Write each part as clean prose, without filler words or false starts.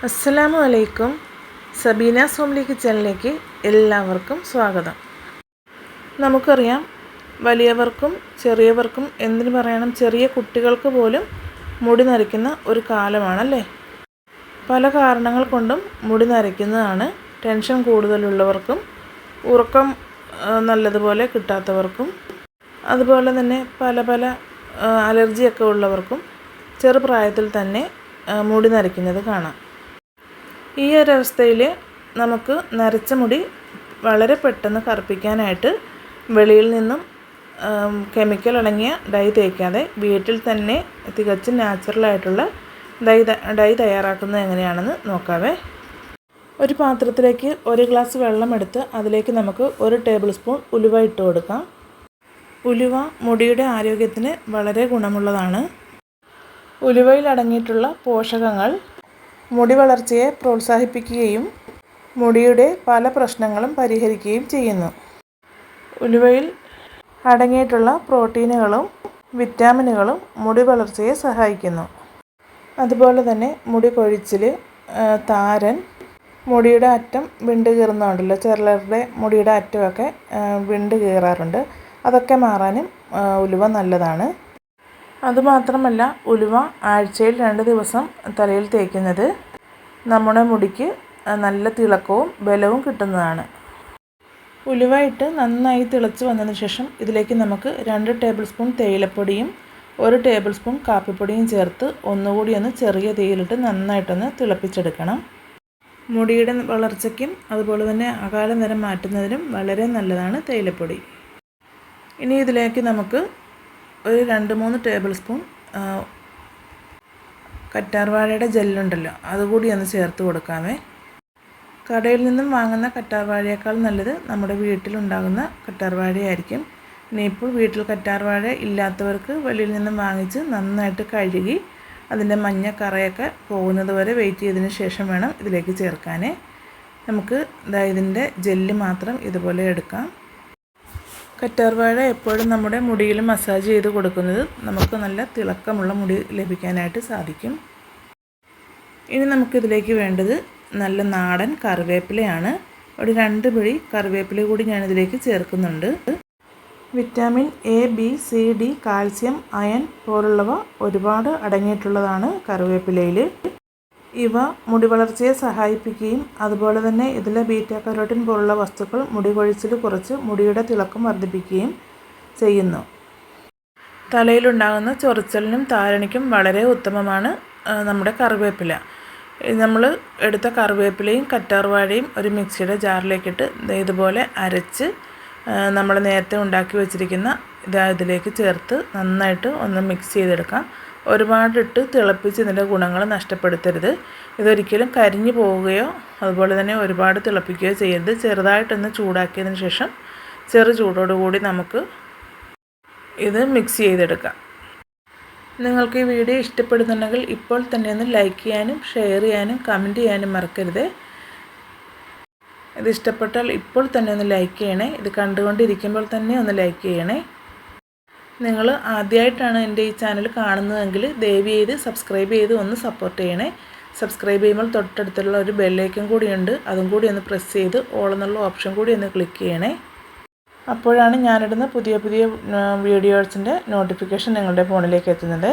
അസ്സലാമു അലൈക്കും. സബീനാസ് ഹോംലി കിച്ചണിലേക്ക് എല്ലാവർക്കും സ്വാഗതം. നമുക്കറിയാം, വലിയവർക്കും ചെറിയവർക്കും എന്തിനു പറയണം, ചെറിയ കുട്ടികൾക്ക് പോലും മുടി നരയ്ക്കുന്ന ഒരു കാലമാണല്ലേ. പല കാരണങ്ങൾ കൊണ്ടും മുടി നരയ്ക്കുന്നതാണ്. ടെൻഷൻ കൂടുതലുള്ളവർക്കും, ഉറക്കം നല്ലതുപോലെ കിട്ടാത്തവർക്കും, അതുപോലെ തന്നെ പല അലർജിയൊക്കെ ഉള്ളവർക്കും ചെറുപ്രായത്തിൽ തന്നെ മുടി നരയ്ക്കുന്നത് കാണാം. ഈ ഒരവസ്ഥയിൽ നമുക്ക് നരച്ച മുടി വളരെ പെട്ടെന്ന് കറുപ്പിക്കാനായിട്ട് വെളിയിൽ നിന്നും കെമിക്കൽ അടങ്ങിയ ഡൈ തേക്കാതെ വീട്ടിൽ തന്നെ തികച്ചും നാച്ചുറലായിട്ടുള്ള ഡൈ തയ്യാറാക്കുന്നത് എങ്ങനെയാണെന്ന് നോക്കാവേ. ഒരു പാത്രത്തിലേക്ക് 1 ഗ്ലാസ് വെള്ളം എടുത്ത് അതിലേക്ക് നമുക്ക് 1 ടേബിൾ സ്പൂൺ ഉലുവ ഇട്ട് കൊടുക്കാം. ഉലുവ മുടിയുടെ ആരോഗ്യത്തിന് വളരെ ഗുണമുള്ളതാണ്. ഉലുവയിൽ അടങ്ങിയിട്ടുള്ള പോഷകങ്ങൾ മുടി വളർച്ചയെ പ്രോത്സാഹിപ്പിക്കുകയും മുടിയുടെ പല പ്രശ്നങ്ങളും പരിഹരിക്കുകയും ചെയ്യുന്നു. ഉലുവയിൽ അടങ്ങിയിട്ടുള്ള പ്രോട്ടീനുകളും വിറ്റാമിനുകളും മുടി വളർച്ചയെ സഹായിക്കുന്നു. അതുപോലെ തന്നെ മുടി കൊഴിച്ചിൽ, താരൻ, മുടിയുടെ അറ്റം വിണ്ട് കീറുന്നുണ്ടല്ലോ, ചിലരുടെ മുടിയുടെ അറ്റമൊക്കെ വിണ്ട് കീറാറുണ്ട്, അതൊക്കെ മാറാനും ഉലുവ നല്ലതാണ്. അതുമാത്രമല്ല, ഉലുവ ആഴ്ചയിൽ 2 ദിവസം തലയിൽ തേക്കുന്നത് നമ്മുടെ മുടിക്ക് നല്ല തിളക്കവും ബലവും കിട്ടുന്നതാണ്. ഉലുവ ഇട്ട് നന്നായി തിളച്ച് വന്നതിന് ശേഷം ഇതിലേക്ക് നമുക്ക് 2 ടേബിൾ സ്പൂൺ തേയിലപ്പൊടിയും 1 ടേബിൾ സ്പൂൺ കാപ്പിപ്പൊടിയും ചേർത്ത് ഒന്നുകൂടി ചെറിയ തീയിലിട്ട് നന്നായിട്ടൊന്ന് തിളപ്പിച്ചെടുക്കണം. മുടിയുടെ വളർച്ചയ്ക്കും അതുപോലെ തന്നെ അകാല നിറം മാറ്റുന്നതിനും വളരെ നല്ലതാണ് തേയിലപ്പൊടി. ഇനി ഇതിലേക്ക് നമുക്ക് ഒരു 2-3 ടേബിൾ സ്പൂൺ കറ്റാർവാഴയുടെ ജെല്ലുണ്ടല്ലോ, അതുകൂടി ചേർത്ത് കൊടുക്കാമേ. കടയിൽ നിന്നും വാങ്ങുന്ന കറ്റാർവാഴയേക്കാൾ നല്ലത് നമ്മുടെ വീട്ടിലുണ്ടാകുന്ന കറ്റാർവാഴയായിരിക്കും. ഇനിയിപ്പോൾ വീട്ടിൽ കറ്റാർവാഴ ഇല്ലാത്തവർക്ക് വെളിയിൽ നിന്നും വാങ്ങിച്ച് നന്നായിട്ട് കഴുകി അതിൻ്റെ മഞ്ഞ കറയൊക്കെ പോകുന്നത് വരെ വെയിറ്റ് ചെയ്തതിന് ശേഷം വേണം ഇതിലേക്ക് ചേർക്കാൻ. നമുക്ക് ഇതിൻ്റെ ജെല്ല് മാത്രം ഇതുപോലെ എടുക്കാം. കറ്റാർവാഴ എപ്പോഴും നമ്മുടെ മുടിയിൽ മസാജ് ചെയ്ത് കൊടുക്കുന്നത് നമുക്ക് നല്ല തിളക്കമുള്ള മുടി ലഭിക്കാനായിട്ട് സാധിക്കും. ഇനി നമുക്കിതിലേക്ക് വേണ്ടത് നല്ല നാടൻ കറിവേപ്പിലയാണ്. ഒരു 2 പിടി കറിവേപ്പില കൂടി ഞാനിതിലേക്ക് ചേർക്കുന്നുണ്ട്. Vitamin A, B, C, D, calcium, iron പോലുള്ളവ ഒരുപാട് അടങ്ങിയിട്ടുള്ളതാണ് കറിവേപ്പിലയിൽ. ഇവ മുടി വളർച്ചയെ സഹായിപ്പിക്കുകയും അതുപോലെ തന്നെ ഇതിലെ ബീറ്റാ കരോട്ടിൻ പോലുള്ള വസ്തുക്കൾ മുടി കൊഴിച്ചിൽ കുറച്ച് മുടിയുടെ തിളക്കം വർദ്ധിപ്പിക്കുകയും ചെയ്യുന്നു. തലയിലുണ്ടാകുന്ന ചൊറിച്ചലിനും താരനിക്കും വളരെ ഉത്തമമാണ് നമ്മുടെ കറിവേപ്പില. നമ്മൾ എടുത്ത കറിവേപ്പിലയും കറ്റാർവാഴയും ഒരു മിക്സിയുടെ ജാറിലേക്കിട്ട് ഇതുപോലെ അരച്ച് നമ്മൾ നേരത്തെ ഉണ്ടാക്കി വെച്ചിരിക്കുന്ന ഇതിലേക്ക് ചേർത്ത് നന്നായിട്ട് ഒന്ന് മിക്സ് ചെയ്തെടുക്കാം. ഒരുപാടിട്ട് തിളപ്പിച്ച് ഇതിൻ്റെ ഗുണങ്ങൾ നഷ്ടപ്പെടുത്തരുത്. ഇതൊരിക്കലും കരിഞ്ഞു പോവുകയോ അതുപോലെ തന്നെ ഒരുപാട് തിളപ്പിക്കുകയോ ചെയ്യരുത്. ചെറുതായിട്ടൊന്ന് ചൂടാക്കിയതിന് ശേഷം ചെറു ചൂടോടുകൂടി നമുക്ക് ഇത് മിക്സ് ചെയ്തെടുക്കാം. നിങ്ങൾക്ക് ഈ വീഡിയോ ഇഷ്ടപ്പെടുന്നുണ്ടെങ്കിൽ ഇപ്പോൾ തന്നെ ഒന്ന് ലൈക്ക് ചെയ്യാനും ഷെയർ ചെയ്യാനും കമൻറ്റ് ചെയ്യാനും മറക്കരുത്. ഇത് ഇഷ്ടപ്പെട്ടാൽ ഇപ്പോൾ തന്നെ ഒന്ന് ലൈക്ക് ചെയ്യണേ. ഇത് കണ്ടുകൊണ്ടിരിക്കുമ്പോൾ തന്നെ ഒന്ന് ലൈക്ക് ചെയ്യണേ. നിങ്ങൾ ആദ്യമായിട്ടാണ് എൻ്റെ ഈ ചാനൽ കാണുന്നതെങ്കിൽ ദയവ് ചെയ്ത് സബ്സ്ക്രൈബ് ചെയ്ത് ഒന്ന് സപ്പോർട്ട് ചെയ്യണേ. സബ്സ്ക്രൈബ് ചെയ്യുമ്പോൾ തൊട്ടടുത്തുള്ള ഒരു ബെല്ലൈക്കൺ കൂടിയുണ്ട്, അതും കൂടി ഒന്ന് പ്രസ് ചെയ്ത് ഓൾ എന്നുള്ള ഓപ്ഷൻ കൂടി ഒന്ന് ക്ലിക്ക് ചെയ്യണേ. അപ്പോഴാണ് ഞാനിടുന്ന പുതിയ വീഡിയോസിൻ്റെ നോട്ടിഫിക്കേഷൻ നിങ്ങളുടെ ഫോണിലേക്ക് എത്തുന്നത്.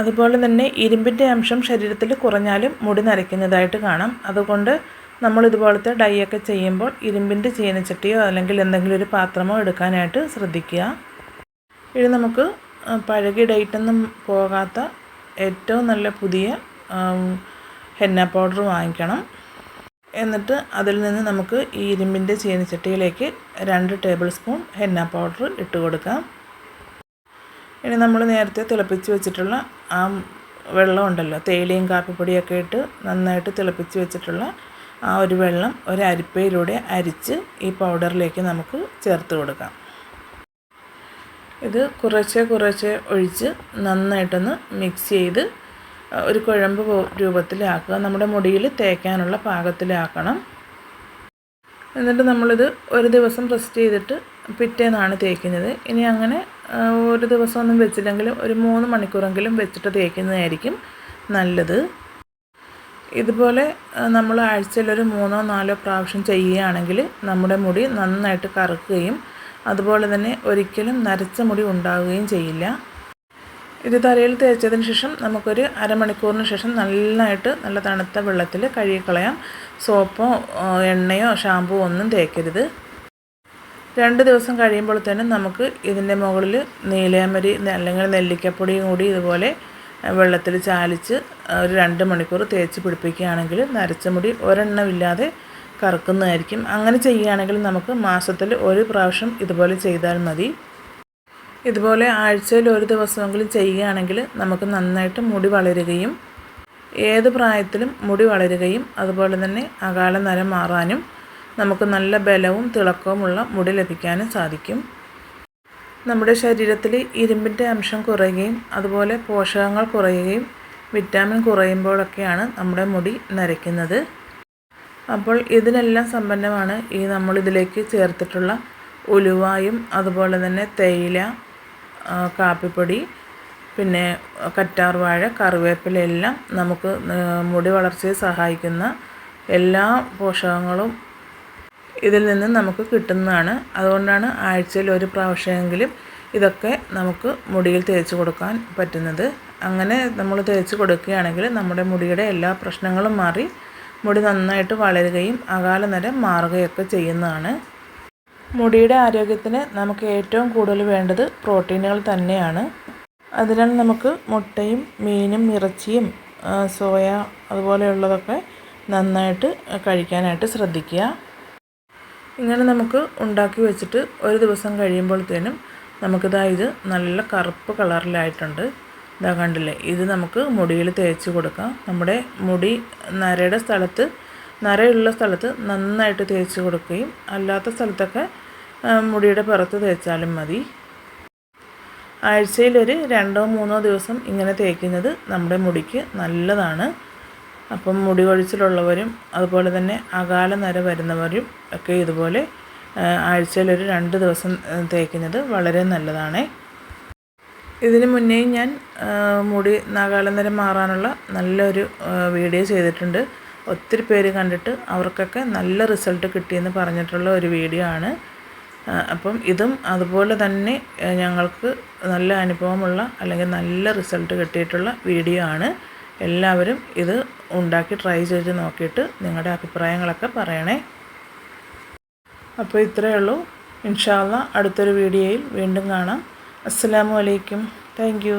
അതുപോലെ തന്നെ ഇരുമ്പിൻ്റെ അംശം ശരീരത്തിൽ കുറഞ്ഞാലും മുടി നരയ്ക്കുന്നതായിട്ട് കാണാം. അതുകൊണ്ട് നമ്മൾ ഇതുപോലത്തെ ഡൈ ഒക്കെ ചെയ്യുമ്പോൾ ഇരുമ്പിൻ്റെ ചീനച്ചട്ടിയോ അല്ലെങ്കിൽ എന്തെങ്കിലും ഒരു പാത്രമോ എടുക്കാനായിട്ട് ശ്രദ്ധിക്കുക. ഇത് നമുക്ക് പഴകിയ ഡേറ്റൊന്നും പോകാത്ത ഏറ്റവും നല്ല പുതിയ ഹെന്ന പൗഡർ വാങ്ങിക്കണം. എന്നിട്ട് അതിൽ നിന്ന് നമുക്ക് ഈ ഇരുമ്പിൻ്റെ ചീനച്ചട്ടിയിലേക്ക് 2 ടേബിൾ സ്പൂൺ ഹെന്ന പൗഡർ ഇട്ട് കൊടുക്കാം. ഇനി നമ്മൾ നേരത്തെ തിളപ്പിച്ച് വെച്ചിട്ടുള്ള ആ വെള്ളം ഉണ്ടല്ലോ, തേയിലയും കാപ്പിപ്പൊടിയൊക്കെ ഇട്ട് നന്നായിട്ട് തിളപ്പിച്ച് വെച്ചിട്ടുള്ള ആ ഒരു വെള്ളം ഒരു അരിപ്പയിലൂടെ അരിച്ച് ഈ പൗഡറിലേക്ക് നമുക്ക് ചേർത്ത് കൊടുക്കാം. ഇത് കുറേശ്ശെ ഒഴിച്ച് നന്നായിട്ടൊന്ന് മിക്സ് ചെയ്ത് ഒരു കുഴമ്പ് രൂപത്തിലാക്കുക. നമ്മുടെ മുടിയിൽ തേക്കാനുള്ള പാകത്തിലാക്കണം. എന്നിട്ട് നമ്മളിത് ഒരു ദിവസം റെസ്റ്റ് ചെയ്തിട്ട് പിറ്റേന്നാണ് തേക്കുന്നത്. ഇനി അങ്ങനെ ഒരു ദിവസമൊന്നും വെച്ചില്ലെങ്കിലും ഒരു 3 മണിക്കൂറെങ്കിലും വെച്ചിട്ട് തേക്കുന്നതായിരിക്കും നല്ലത്. ഇതുപോലെ നമ്മൾ ആഴ്ചയിലൊരു 3-4 പ്രാവശ്യം ചെയ്യുകയാണെങ്കിൽ നമ്മുടെ മുടി നന്നായിട്ട് കറുക്കുകയും അതുപോലെ തന്നെ ഒരിക്കലും നരച്ച മുടി ഉണ്ടാവുകയും ചെയ്യില്ല. ഇത് തലയിൽ തേച്ചതിന് ശേഷം നമുക്കൊരു അരമണിക്കൂറിന് ശേഷം നല്ല തണുത്ത വെള്ളത്തിൽ കഴുകിക്കളയാം. സോപ്പോ എണ്ണയോ ഷാമ്പുവോ ഒന്നും തേക്കരുത്. 2 ദിവസം കഴിയുമ്പോൾ തന്നെ നമുക്ക് ഇതിൻ്റെ മുകളിൽ നീലയമരി അല്ലെങ്കിൽ നെല്ലിക്കപ്പൊടിയും കൂടി ഇതുപോലെ വെള്ളത്തിൽ ചാലിച്ച് ഒരു 2 മണിക്കൂർ തേച്ച് പിടിപ്പിക്കുകയാണെങ്കിൽ നരച്ച മുടി ഒരെണ്ണമില്ലാതെ കറുക്കുന്നതായിരിക്കും. അങ്ങനെ ചെയ്യുകയാണെങ്കിൽ നമുക്ക് മാസത്തിൽ ഒരു പ്രാവശ്യം ഇതുപോലെ ചെയ്താൽ മതി. ഇതുപോലെ ആഴ്ചയിൽ ഒരു ദിവസമെങ്കിലും ചെയ്യുകയാണെങ്കിൽ നമുക്ക് നന്നായിട്ട് മുടി വളരുകയും ഏത് പ്രായത്തിലും മുടി വളരുകയും അതുപോലെ തന്നെ അകാല നര മാറാനും നമുക്ക് നല്ല ബലവും തിളക്കവുമുള്ള മുടി ലഭിക്കാനും സാധിക്കും. നമ്മുടെ ശരീരത്തിൽ ഇരുമ്പിൻ്റെ അംശം കുറയുകയും അതുപോലെ പോഷകങ്ങൾ കുറയുകയും വിറ്റാമിൻ കുറയുമ്പോഴൊക്കെയാണ് നമ്മുടെ മുടി നരയ്ക്കുന്നത്. അപ്പോൾ ഇതിനെല്ലാം സമ്പന്നമാണ് ഈ നമ്മളിതിലേക്ക് ചേർത്തിട്ടുള്ള ഉലുവായും അതുപോലെ തന്നെ തേയില, കാപ്പിപ്പൊടി, പിന്നെ കറ്റാർവാഴ, കറിവേപ്പില എല്ലാം നമുക്ക് മുടി വളർച്ചയെ സഹായിക്കുന്ന എല്ലാ പോഷകങ്ങളും ഇതിൽ നിന്ന് നമുക്ക് കിട്ടുന്നതാണ്. അതുകൊണ്ടാണ് ആഴ്ചയിൽ ഒരു പ്രാവശ്യമെങ്കിലും ഇതൊക്കെ നമുക്ക് മുടിയിൽ തേച്ച് കൊടുക്കാൻ പറ്റുന്നത്. അങ്ങനെ നമ്മൾ തേച്ച് കൊടുക്കുകയാണെങ്കിൽ നമ്മുടെ മുടിയുടെ എല്ലാ പ്രശ്നങ്ങളും മാറി മുടി നന്നായിട്ട് വളരുകയും അകാല നര മാറുകയൊക്കെ ചെയ്യുന്നതാണ്. മുടിയുടെ ആരോഗ്യത്തിന് നമുക്ക് ഏറ്റവും കൂടുതൽ വേണ്ടത് പ്രോട്ടീനുകൾ തന്നെയാണ്. അതിനാൽ നമുക്ക് മുട്ടയും മീനും ഇറച്ചിയും സോയ അതുപോലെയുള്ളതൊക്കെ നന്നായിട്ട് കഴിക്കാനായിട്ട് ശ്രദ്ധിക്കുക. ഇങ്ങനെ നമുക്ക് ഉണ്ടാക്കി വെച്ചിട്ട് ഒരു ദിവസം കഴിയുമ്പോഴത്തേനും ഇത് നല്ല കറുപ്പ് കളറിലായിട്ടുണ്ട്. ഇതാ കണ്ടില്ലേ, ഇത് നമുക്ക് മുടിയിൽ തേച്ച് കൊടുക്കാം. നമ്മുടെ മുടി നരയുള്ള സ്ഥലത്ത് നന്നായിട്ട് തേച്ച് കൊടുക്കുകയും അല്ലാത്ത സ്ഥലത്തൊക്കെ മുടിയുടെ പുറത്ത് തേച്ചാലും മതി. ആഴ്ചയിലൊരു 2-3 ദിവസം ഇങ്ങനെ തേക്കുന്നത് നമ്മുടെ മുടിക്ക് നല്ലതാണ്. അപ്പം മുടി കൊഴിച്ചിലുള്ളവരും അതുപോലെ തന്നെ അകാല നര വരുന്നവരും ഒക്കെ ഇതുപോലെ ആഴ്ചയിലൊരു 2 ദിവസം തേക്കുന്നത് വളരെ നല്ലതാണ്. ഇതിന് മുന്നേയും ഞാൻ മുടി അകാല നര മാറാനുള്ള നല്ലൊരു വീഡിയോ ചെയ്തിട്ടുണ്ട്. ഒത്തിരി പേര് കണ്ടിട്ട് അവർക്കൊക്കെ നല്ല റിസൾട്ട് കിട്ടിയെന്ന് പറഞ്ഞിട്ടുള്ള ഒരു വീഡിയോ ആണ്. അപ്പം ഇതും അതുപോലെ തന്നെ ഞങ്ങൾക്ക് നല്ല അനുഭവമുള്ള അല്ലെങ്കിൽ നല്ല റിസൾട്ട് കിട്ടിയിട്ടുള്ള വീഡിയോ ആണ്. എല്ലാവരും ഇത് ഉണ്ടാക്കി ട്രൈ ചെയ്ത് നോക്കിയിട്ട് നിങ്ങളുടെ അഭിപ്രായങ്ങളൊക്കെ പറയണേ. അപ്പോൾ ഇത്രയേ ഉള്ളൂ. ഇൻഷാ അല്ലാഹ് അടുത്തൊരു വീഡിയോയിൽ വീണ്ടും കാണാം. അസ്സലാമു അലൈക്കും. Thank you.